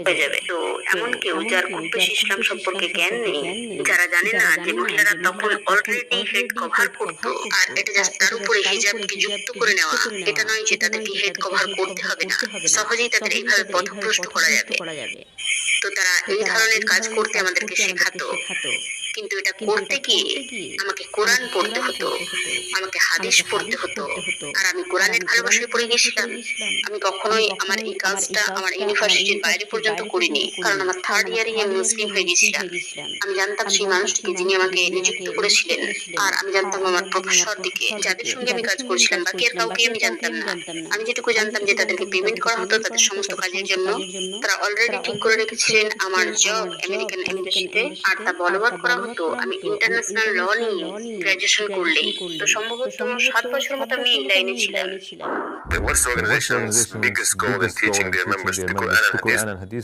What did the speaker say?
হয়ে যাবে। তো এমন কেউ যার খুব বেশি ইসলাম সম্পর্কে জ্ঞান নেই, যারা জানে না যে মহিলারা তখন অলরেডি হেড কভার করতো, আর এটা জাস্ট তার উপরে হিজাবকে যুক্ত করে নেওয়া। এটা নয় যে তাদেরকে হেড কভার করতে হবে না। সহজেই তাদের এইভাবে পথভ্রষ্ট করা যাবে। তো তারা এই ধরনের কাজ করতে আমাদেরকে শেখাতো। কিন্তু এটা করতে গিয়ে আমাকে কোরআন পড়তে হতো, আমাকে হাদিস পড়তে হতো। আর আমি কোরআনের ভালোবাসায় পড়ে গেছিলাম। আমি কখনোই আমার এই কাজটা আমার ইউনিভার্সিটির বাইরে পর্যন্ত করিনি। কারণ আমার থার্ড ইয়ারে আমি মুসলিম হয়ে গেছিলাম। আমি জানতাম সেই মানুষটিকে যিনি আমাকে নিযুক্ত করেছিলেন। আর আমি জানতাম আমার প্রফেসরদিকে, যাদের সঙ্গে আমি কাজ করেছিলাম। বাকি আর কাউকেই আমি জানতাম না। আমি যেটুকু জানতাম যে তাদেরকে পেমেন্ট করা হতো তাদের সমস্ত কাজের জন্য। তারা অলরেডি ঠিক করে রেখেছিলেন আমার জব আমেরিকান এম্বাসিতে। আর তা বলবৎ করা হতো আমি ইন্টারন্যাশনাল ল নিয়ে গ্র্যাজুয়েশন করলেই। তো সম্ভবত ৭ বছর মতো আমি এই লাইনে ছিলাম। What's the organization's biggest goal in teaching their members the Quran and Hadith?